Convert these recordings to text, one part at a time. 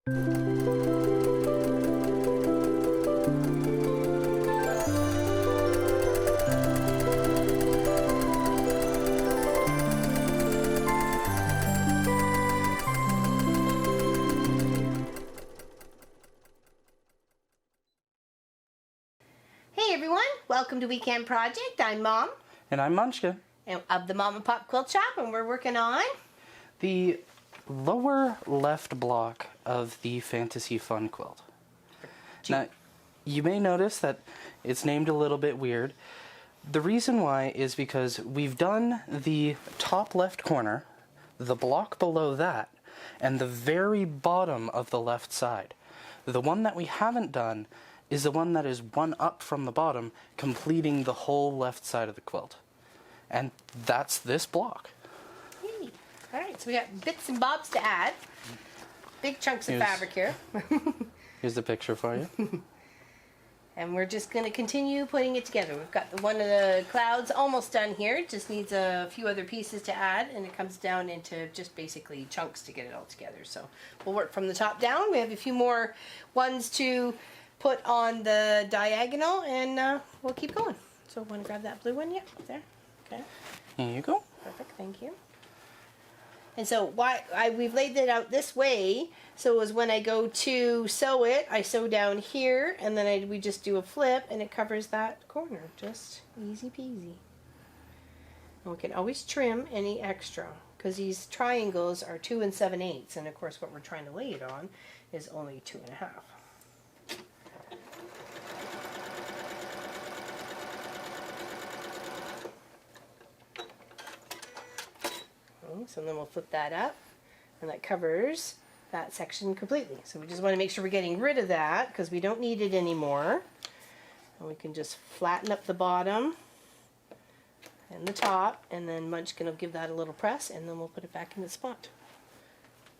Hey everyone, welcome to Weekend Project. I'm Mom. And I'm Munchkin. Of the Mom and Pop Quilt Shop, and we're working on the lower left block of the Fantasy Fun quilt. Now, you may notice that it's named a little bit weird. The reason why is because we've done the top left corner, the block below that, and the very bottom of the left side. The one that we haven't done is the one that is one up from the bottom, completing the whole left side of the quilt. And that's this block. Hey. All right, so we got bits and bobs to add. Big chunks of fabric here. Here's the picture for you. And we're just going to continue putting it together. We've got one of the clouds almost done here. It just needs a few other pieces to add, and it comes down into just basically chunks to get it all together. So we'll work from the top down. We have a few more ones to put on the diagonal, and we'll keep going. So want to grab that blue one? Yep, there. Okay. Here you go. Perfect, thank you. And so we've laid it out this way, so as when I go to sew it, I sew down here, and then we just do a flip, and it covers that corner. Just easy peasy. And we can always trim any extra, because these triangles are 2 7/8, and of course what we're trying to lay it on is only 2 1/2. So then we'll flip that up, and that covers that section completely. So we just want to make sure we're getting rid of that because we don't need it anymore. And we can just flatten up the bottom and the top, and then Munchkin will give that a little press, and then we'll put it back in the spot.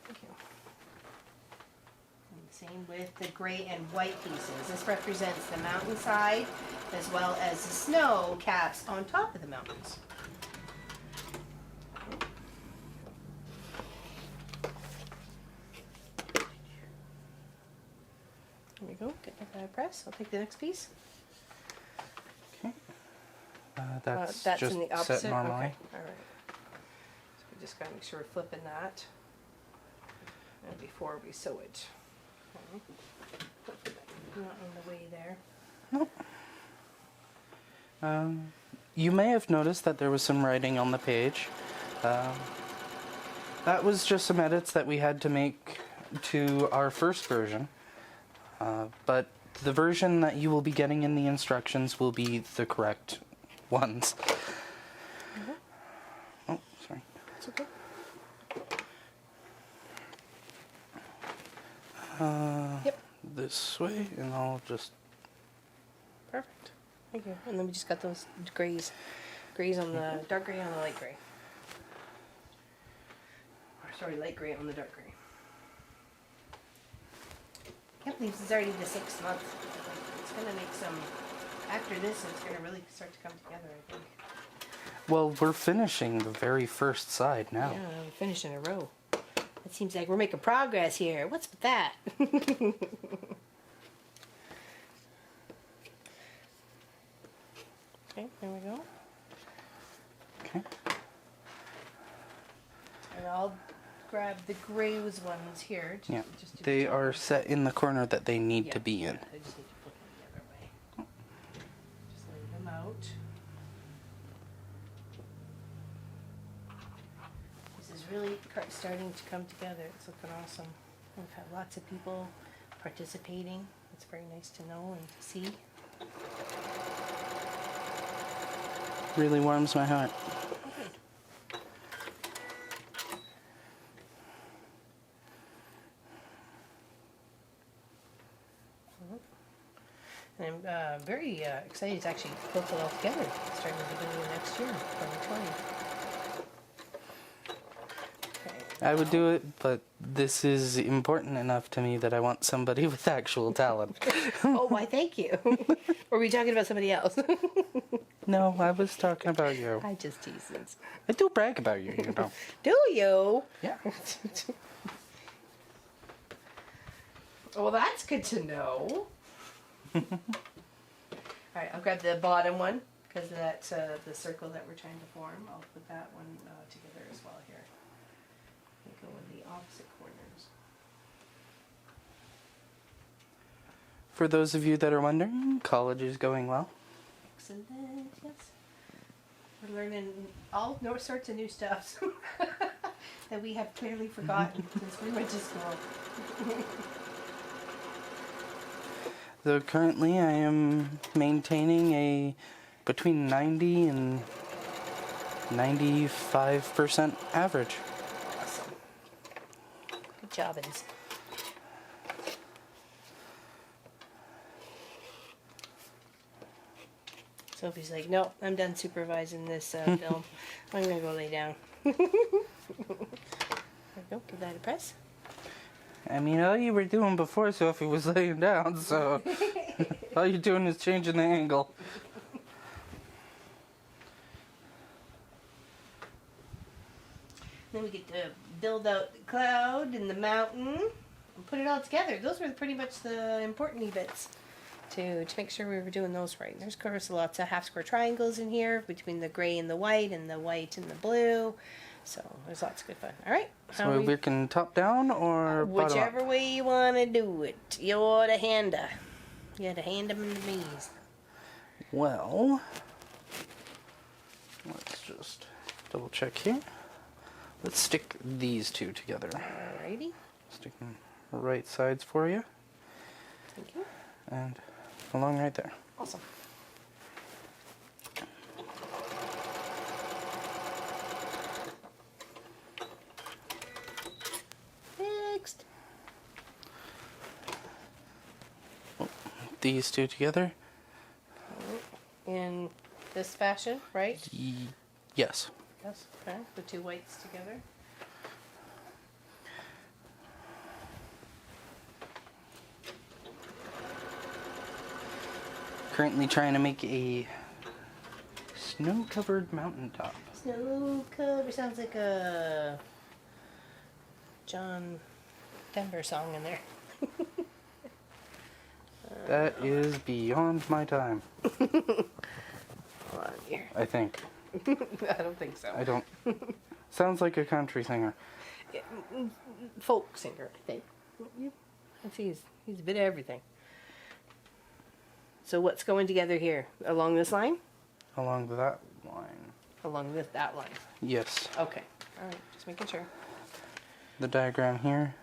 Thank you. And same with the gray and white pieces. This represents the mountainside as well as the snow caps on top of the mountains. There we go, get that press. I'll take the next piece. Okay. That's just in the opposite. Set normally. Okay. All right. So we just gotta make sure we're flipping that and before we sew it. Okay. Not in the way there. Nope. You may have noticed that there was some writing on the page. That was just some edits that we had to make to our first version. But the version that you will be getting in the instructions will be the correct ones. Mm-hmm. Oh, sorry. That's okay. Yep. This way, and I'll just... Perfect. Thank you. And then we just got those grays on the dark gray on the light gray. Or sorry, light gray on the dark gray. I can't believe it's already the 6th month. It's going to make some, after this, it's going to really start to come together, I think. Well, we're finishing the very first side now. Yeah, we finished in a row. It seems like we're making progress here. What's with that? Okay, there we go. Okay. And I'll grab the grays ones here. Yeah, they are set in the corner that they need to be in. I just need to flip them the other way. Just lay them out. This is really starting to come together. It's looking awesome. We've had lots of people participating. It's very nice to know and to see. Really warms my heart. And I'm very excited to actually quilt it all together, starting at the beginning of next year, 2020. Okay. I would do it, but this is important enough to me that I want somebody with actual talent. Oh, why thank you. Or were we talking about somebody else? No, I was talking about you. I just tease this. I do brag about you, you know. Do you? Yeah. Well, that's good to know. Alright, I'll grab the bottom one, because that's the circle that we're trying to form. I'll put that one together as well here. And go in the opposite corners. For those of you that are wondering, college is going well. Excellent, yes. We're learning all sorts of new stuff that we have clearly forgotten since we went to school. Though currently I am maintaining a between 90 and 95% average. Awesome. Good jobbins. Sophie's like, nope, I'm done supervising this film. I'm going to go lay down. There we go. Give that a press. I mean, all you were doing before Sophie was laying down, so all you're doing is changing the angle. Then we get to build out the cloud and the mountain and put it all together. Those were pretty much the important bits to make sure we were doing those right. There's, of course, lots of half-square triangles in here between the gray and the white and the blue. So there's lots of good fun. All right. So we're working top down or bottom whichever up? way you want to do it. You're the hander. You got to hand them the bees. Well, let's just double check here. Let's stick these two together. Alrighty. Stick them right sides for you. Thank you. And along right there. Awesome. Next. These two together. In this fashion, right? Yes. Yes. Okay. The two whites together. Currently trying to make a snow-covered mountaintop. Snow cover sounds like a John Denver song in there. That is beyond my time. Hold on here. I think. I don't think so. I don't. Sounds like a country singer. Folk singer, I think. I see he's a bit of everything. So what's going together here? Along this line? Along that line. Along that line. Yes. Okay. All right. Just making sure. The diagram here.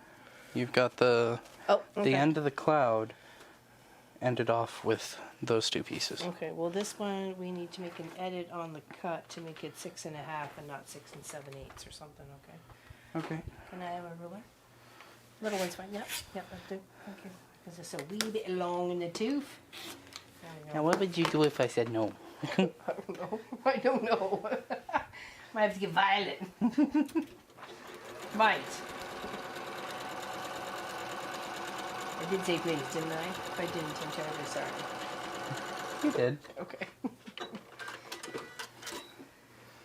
You've got the okay. end of the cloud ended off with those two pieces. Okay. Well, this one we need to make an edit on the cut to make it 6 1/2 and not 6 7/8 or something. Okay. Okay. Can I have a ruler? Little one's fine. Yep. Yep. That's good. Thank you. Because it's a wee bit long in the tooth. Now, what would you do if I said no? I don't know. I don't know. Might have to get violent. Right. I did say please, didn't I? If I didn't, I'm terribly sorry. You did. Okay.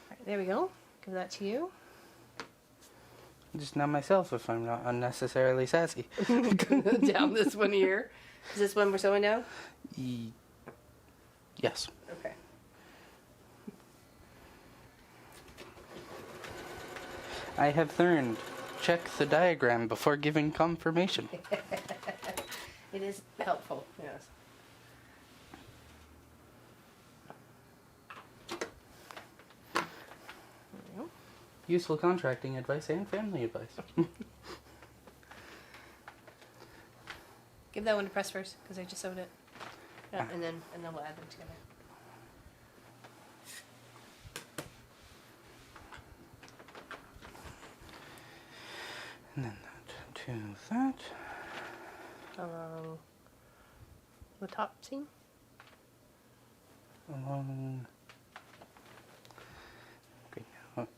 Right, there we go. Give that to you. Just not myself if I'm not unnecessarily sassy. Down this one here. Is this one we're sewing down? Yes. Okay. I have learned. Check the diagram before giving confirmation. It is helpful, yes. There we go. Useful contracting advice and family advice. Give that one a press first, because I just sewed it. Yeah, and then we'll add them together. And then that to that. Along the top seam. Along. Okay.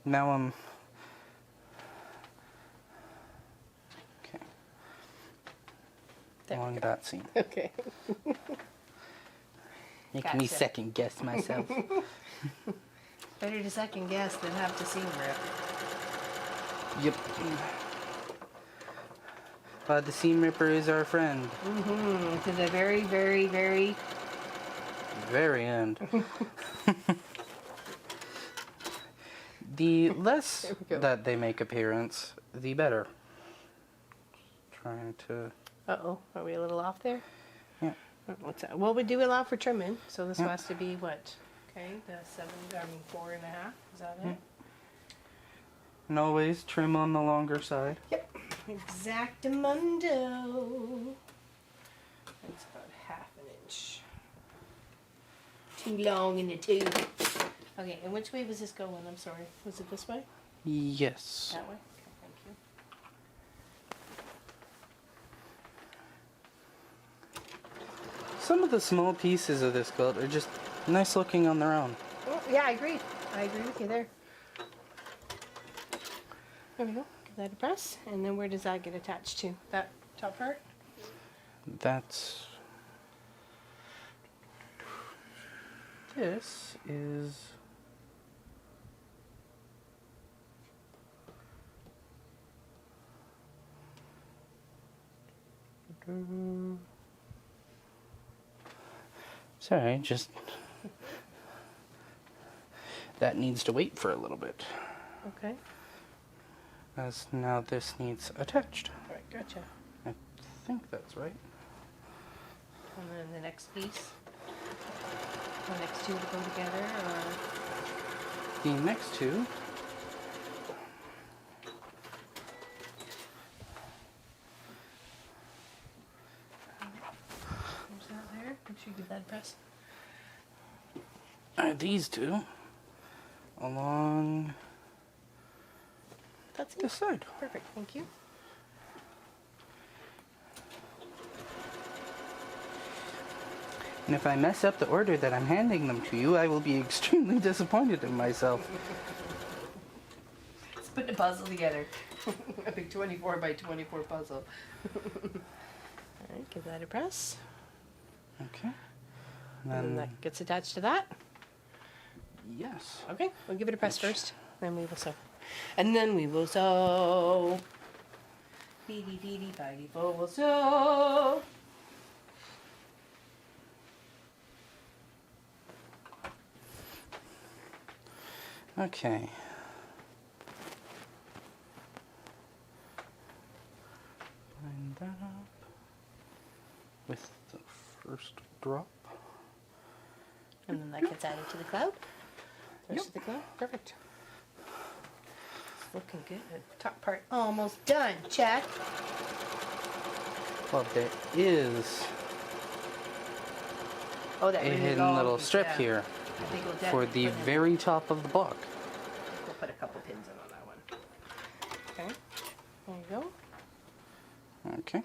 Now I'm. Okay. There Along we go. that seam. Okay. Making me Gotcha. second guess myself. Better to second guess than have to seam rip. Yep. The seam ripper is our friend. To the very, very, very... Very end. The less There we go. that they make appearance, the better. Trying to... Uh-oh, are we a little off there? Yeah. What's that? Well, we do allow for trimming, so this Yeah. has to be what? Okay, the 4.5. Is that it? Yeah. And always trim on the longer side. Yep. Exactamundo. That's about 1/2 inch. Too long in the tube. Okay, and which way was this going? I'm sorry. Was it this way? Yes. That way? Okay, thank you. Some of the small pieces of this quilt are just nice looking on their own. Oh, yeah, I agree. I agree with you there. There we go. Give that a press. And then where does that get attached to? That top part? That's... This is... Sorry, just... That needs to wait for a little bit. Okay. As now this needs attached. All right, gotcha. I think that's right. And then the next piece. The next two to go together, or... The next two... There's that there. Make sure you give that a press. are these two along That's this it. side. Perfect, thank you. And if I mess up the order that I'm handing them to you, I will be extremely disappointed in myself. Let's put the puzzle together. A big 24 by 24 puzzle. Alright, give that a press. Okay. And then that gets attached to that. Yes. Okay, we'll give it a press first. Then we will sew. And then we will sew. Feedy, feedy, fighty, fo, we'll sew. Okay. Line that up with the first drop. And then that gets added to the cloud. Rest of the cloud. Perfect. It's looking good. Top part almost done. Check. Well, there is Oh, that a really hidden long little piece, strip yeah. here I think we'll for definitely the put in- very top of the block. We'll put a couple pins in on that one. Okay. There you go. Okay.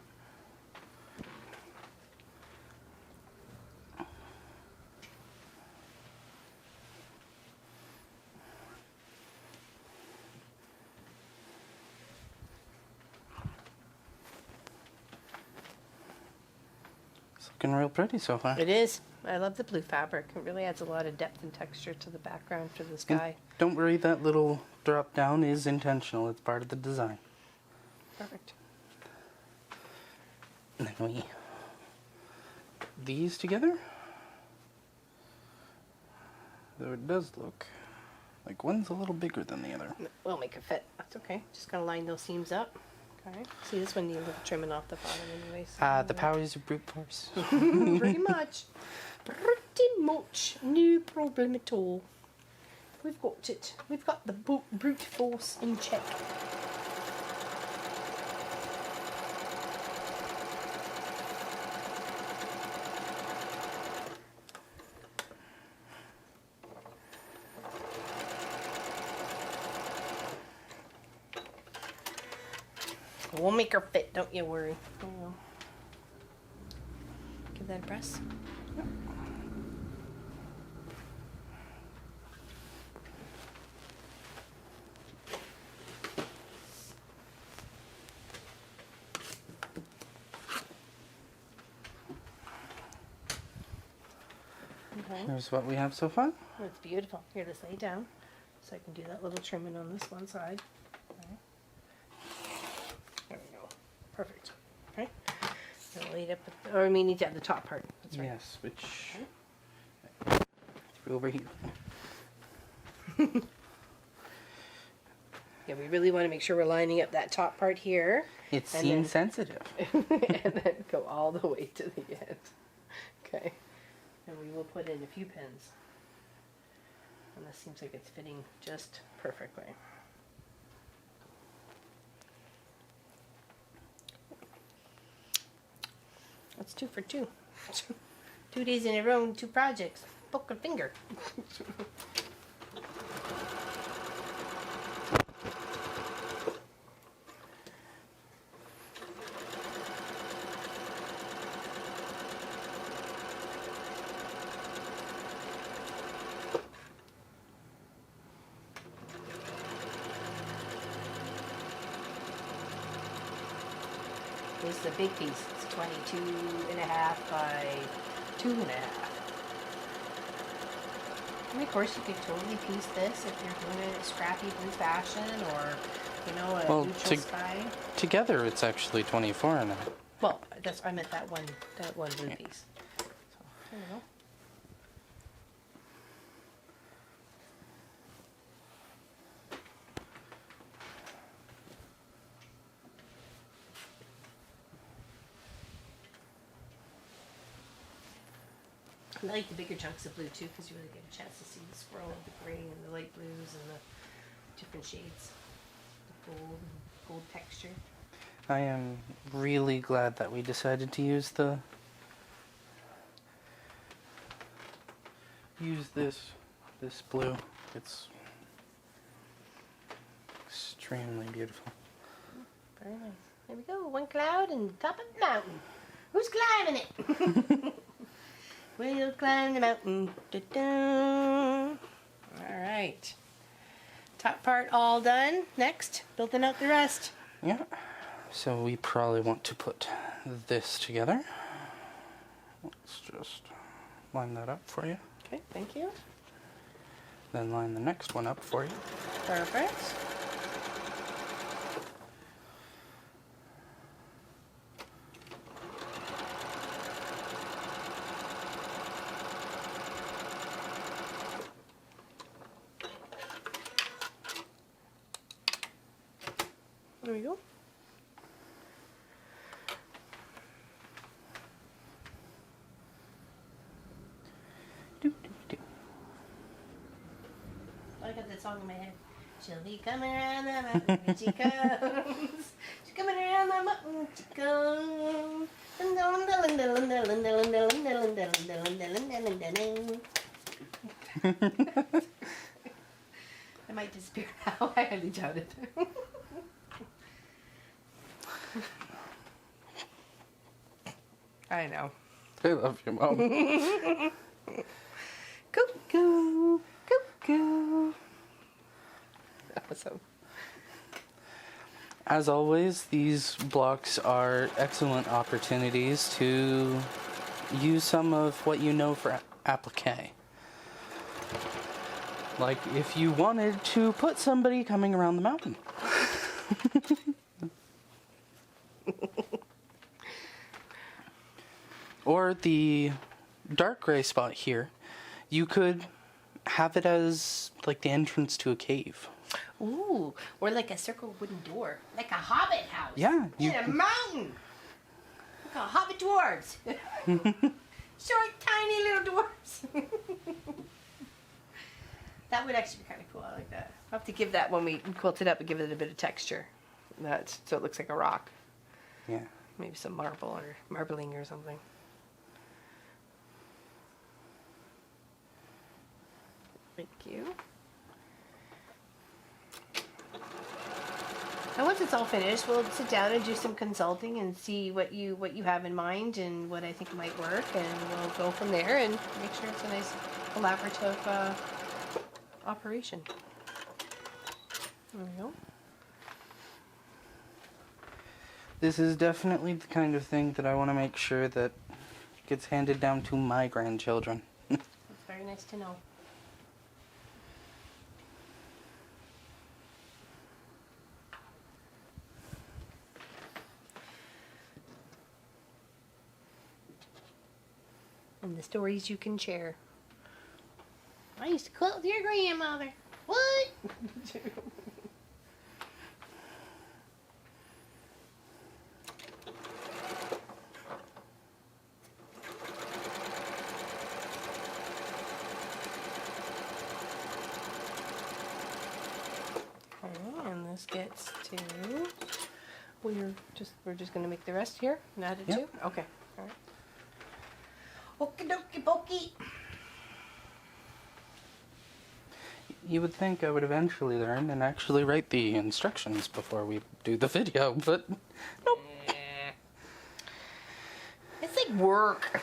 It's looking real pretty so far. It is. I love the blue fabric. It really adds a lot of depth and texture to the background for the And sky. don't worry, that little drop down is intentional. It's part of the design. Perfect. And then we put these together. Though it does look like one's a little bigger than the other. We'll make it fit. That's okay. Just gotta line those seams up. Okay. See, this one needs a little trimming off the bottom anyways. The powers of brute force. Pretty much. Pretty much. No problem at all. We've got it. We've got the brute force in check. We'll make her fit, don't you worry. There you go. Give that a press. Okay. Here's what we have so far. That's beautiful. Here, let's lay down so I can do that little trimming on this one side. Okay. There we go. Perfect. meet up, or we need to have the top part. That's right. Yes, which through over here. Yeah, we really want to make sure we're lining up that top part here. It and seems sensitive. and then go all the way to the end. Okay. And we will put in a few pins. And this seems like it's fitting just perfectly. That's 2 for 2. 2 days in a row, 2 projects. Poke a finger. This is a big piece. It's 22.5 by 2.5. And of course, you could totally piece this if you're doing it a scrappy blue fashion or, you know, a neutral sky. Together, it's actually 24 and a half. Well, that's I meant that one blue piece. So there we go. I like the bigger chunks of blue too, because you really get a chance to see the swirl of the gray and the light blues and the different shades, the gold texture. I am really glad that we decided to use this blue. It's extremely beautiful. Very nice. There we go. One cloud and top of the mountain. Who's climbing it? We'll climb the mountain. Da-da. All right. Top part all done. Next, building out the rest. Yeah. So we probably want to put this together. Let's just line that up for you. Okay, thank you. Then line the next one up for you. Perfect. There we go. I got that song in my head. She'll be coming around the mountain when she comes. She's coming around the mountain when she comes. I might disappear now. I highly doubt it. I know. I love you, Mom. Cuckoo, cuckoo. Awesome. As always, these blocks are excellent opportunities to use some of what you know for applique. Like if you wanted to put somebody coming around the mountain. Or the dark gray spot here, you could have it as like the entrance to a cave. Ooh, or like a circle wooden door, like a hobbit house. Yeah. In a mountain. Like a hobbit dwarves. Short, tiny little dwarves. That would actually be kind of cool. I like that. I'll have to give that when we quilt it up and give it a bit of texture. So it looks like a rock. Yeah. Maybe some marble or marbling or something. Thank you. And once it's all finished, we'll sit down and do some consulting and see what you have in mind and what I think might work, and we'll go from there and make sure it's a nice collaborative operation. There we go. This is definitely the kind of thing that I want to make sure that gets handed down to my grandchildren. It's very nice to know. And the stories you can share. I used to quilt with your grandmother. What? Okay, and this gets to. We're just gonna make the rest here and add it Yep. too. Okay. All right. Okie dokie pokey. You would think I would eventually learn and actually write the instructions before we do the video, but nope. It's like work.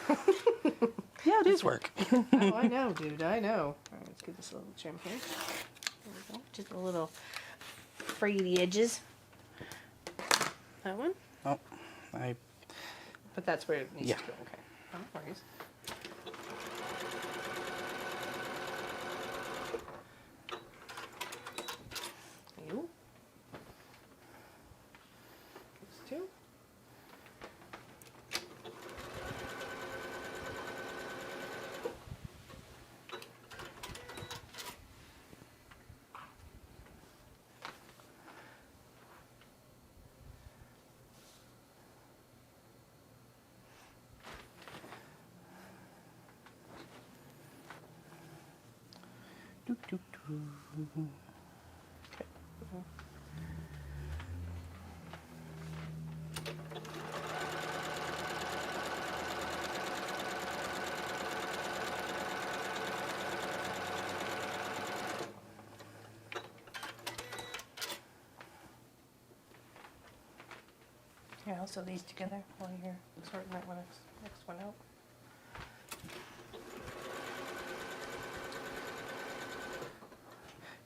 Yeah, it is work. Oh, I know, dude. I know. All right, let's give this a little trim here. There we go. Just a little frayedy edges. That one. Oh, But that's where it needs Yeah. to go. Okay. No worries. You. These two. doo, doo, doo. Okay. Yeah, I'll sew these together while you're sorting that one next one out.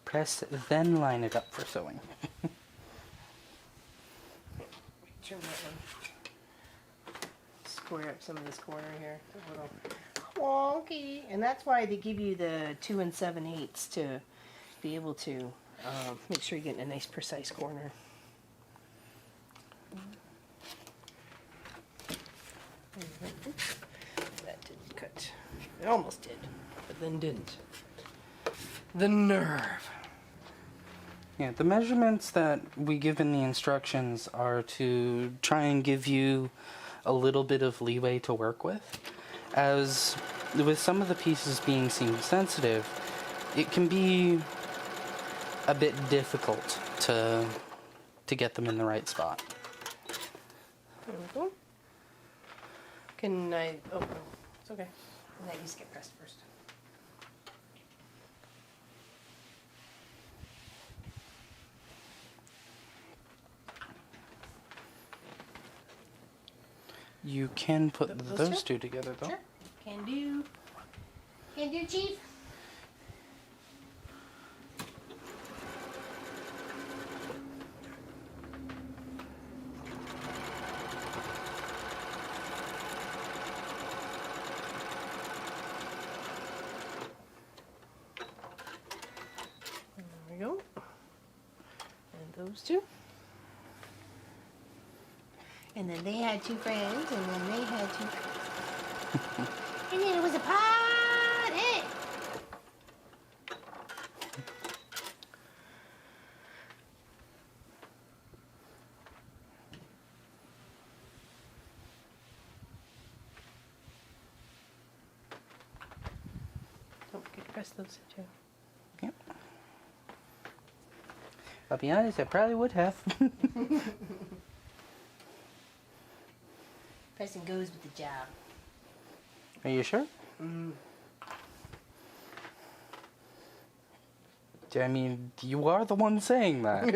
Press, then line it up for sewing. Trim that one. Square up some of this corner here. A little wonky. And that's why they give you the 2 7/8 to be able to make sure you're getting a nice precise corner. Oops. That didn't cut. It almost did, but then didn't. The nerve. Yeah, the measurements that we give in the instructions are to try and give you a little bit of leeway to work with. As with some of the pieces being seam sensitive, it can be a bit difficult to get them in the right spot. There we go. Can I? Oh, no, it's okay. That needs to get pressed first. You can put Those those two? two together, though. Sure. Can do. Can do, Chief. There we go. And those two. And then they had two friends, and then they had two. And then it was a party. Don't forget to press those too. Yep. I'll be honest, I probably would have. Pressing goes with the job. Are you sure? I mean, you are the one saying that.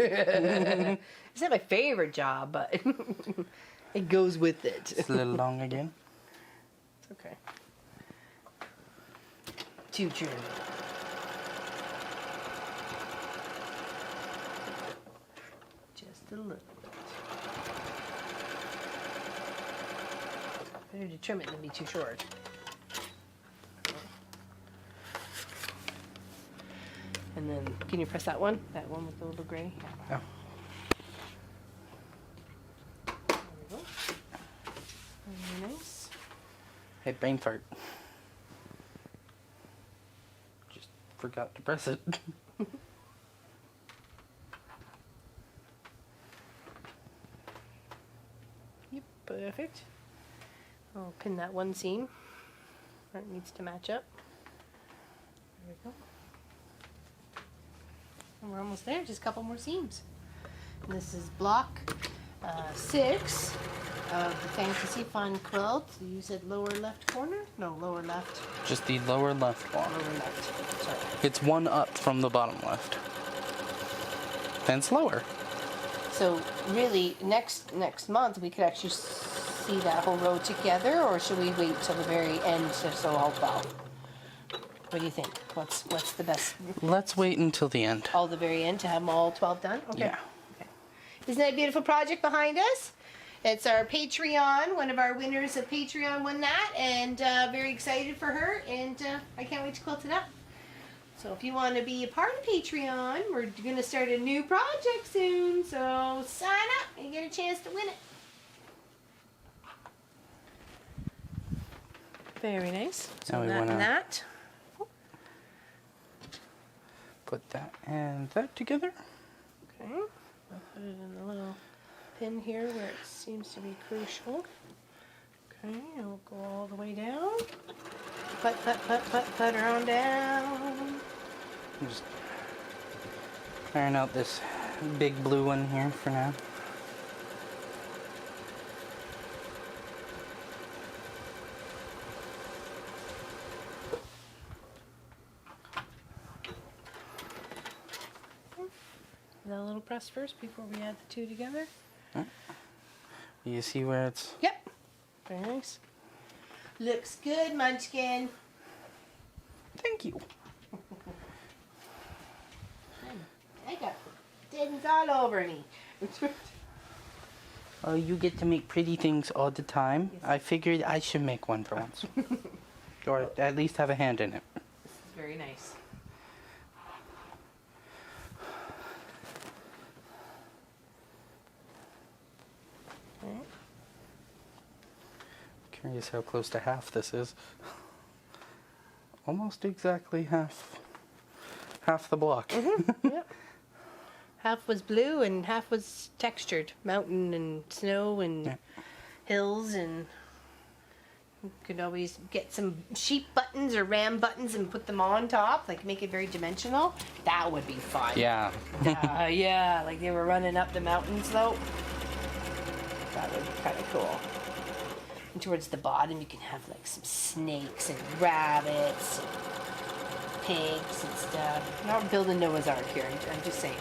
It's not my favorite job, but it goes with it. It's a little long again. It's okay. Too true. Just a little bit. Better to trim it than be too short. And then, can you press that one? That one with the little gray? Oh. There we go. Very nice. Hey, brain fart. forgot to press it. Yep, perfect. I'll pin that one seam where it needs to match up. There we go. And we're almost there, just a couple more seams. And this is block 6 of the Fantasy Fun quilt. You said lower left corner? No, lower left. Just the lower left block. Lower left. Sorry. It's one up from the bottom left. Then it's lower. So really, next month we could actually see that whole row together, or should we wait till the very end to sew all 12? What do you think? What's the best? Let's wait until the end. All the very end to have them all 12 done? Okay. Yeah. Okay. Isn't that a beautiful project behind us? It's our Patreon. One of our winners of Patreon won that, and very excited for her, and I can't wait to quilt it up. So if you want to be a part of Patreon, we're going to start a new project soon, so sign up and get a chance to win it. Very nice. So Now we that wanna- and that. Put that and that together. Okay. I'll put it in the little pin here where it seems to be crucial. Okay, and we'll go all the way down. Put her on down. I'm just clearing out this big blue one here for now. That little press first before we add the two together. You see where it's... Yep. Very nice. Looks good, Munchkin. Thank you. I got things all over me. Oh, you get to make pretty things all the time. Yes. I figured I should make one for once. Or at least have a hand in it. This is very nice. Okay. Curious how close to half this is. Almost exactly half the block. Yep. Half was blue and half was textured. Mountain and snow and Yeah. hills, and you could always get some sheep buttons or ram buttons and put them on top, like make it very dimensional. That would be fun. Yeah. Yeah, like they were running up the mountain slope. That would be kind of cool. And towards the bottom, you can have like some snakes and rabbits and pigs and stuff. I'm not building Noah's Ark here. I'm just saying.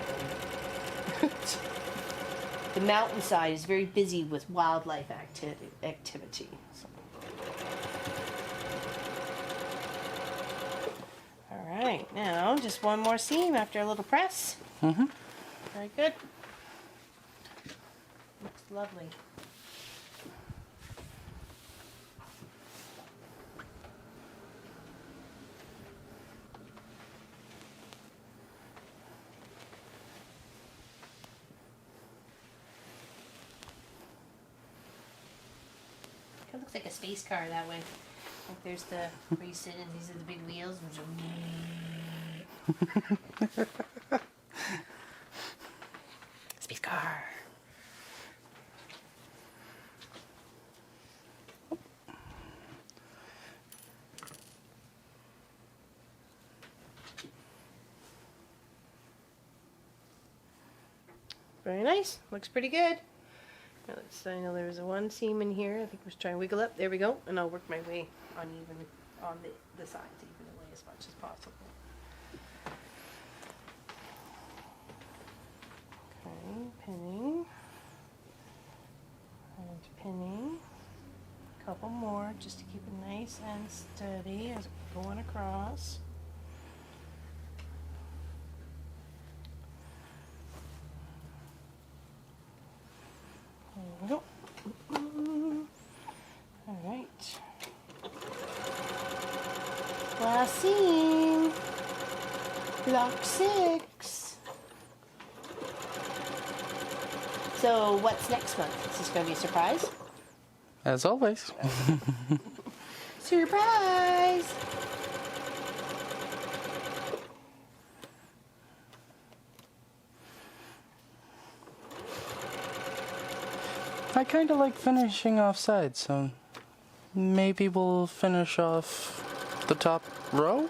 The mountainside is very busy with wildlife activity. So. All right, now just one more seam after a little press. Mm-hmm. Very good. Looks lovely. It looks like a space car that way. Like there's the where you sit and these are the big wheels. Space car. Very nice. Looks pretty good. Now let's, I know there's a one seam in here. I think we're trying to wiggle up. There we go. And I'll work my way uneven on the sides, even away as much as possible. Okay, pinning. And pinning. A couple more just to keep it nice and steady as we're going across. There we go. All right. Last seam. Block 6. So what's next month? Is this going to be a surprise? As always. Surprise! I kind of like finishing off sides, so maybe we'll finish off the top row?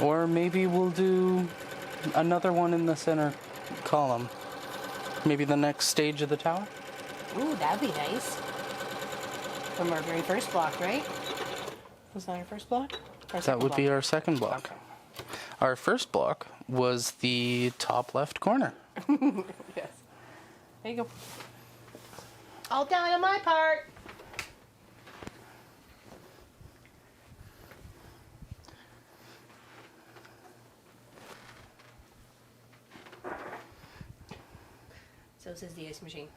Or maybe we'll do another one in the center column. Maybe the next stage of the tower? Ooh, that'd be nice. From our very first block, right? Was that our first block? That would be our second block. Okay. Our first block was the top left corner. Yes. There you go. All done on my part. So says the ice machine.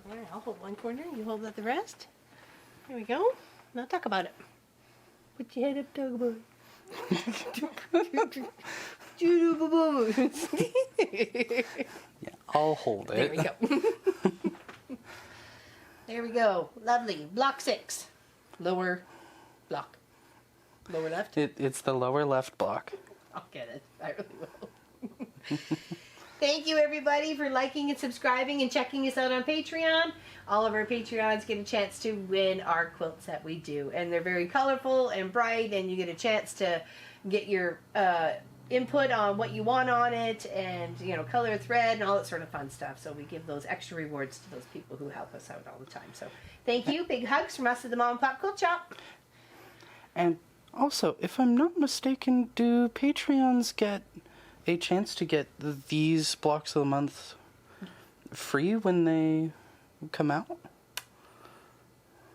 All right, I'll hold one corner. You hold up the rest. There we go. Now talk about it. Put your head up, talk about it. Yeah, I'll hold There it. we go. There we go. Lovely. Block 6. Lower block. Lower left? It's the lower left block. I'll get it. I really will. Thank you, everybody, for liking and subscribing and checking us out on Patreon. All of our Patreons get a chance to win our quilts that we do. And they're very colorful and bright, and you get a chance to get your input on what you want on it and, you know, color thread and all that sort of fun stuff. So we give those extra rewards to those people who help us out all the time. So thank you. Big hugs from us at the Mom and Pop Quilt Shop. And also, if I'm not mistaken, do Patreons get a chance to get these blocks of the month free when they come out?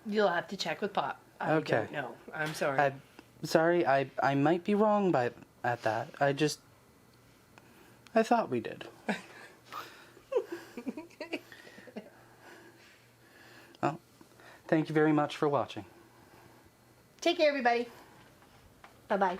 You'll have to check with Pop. I Okay. don't know. I'm sorry. I might be wrong at that. I thought we did. Well, thank you very much for watching. Take care, everybody. Bye-bye.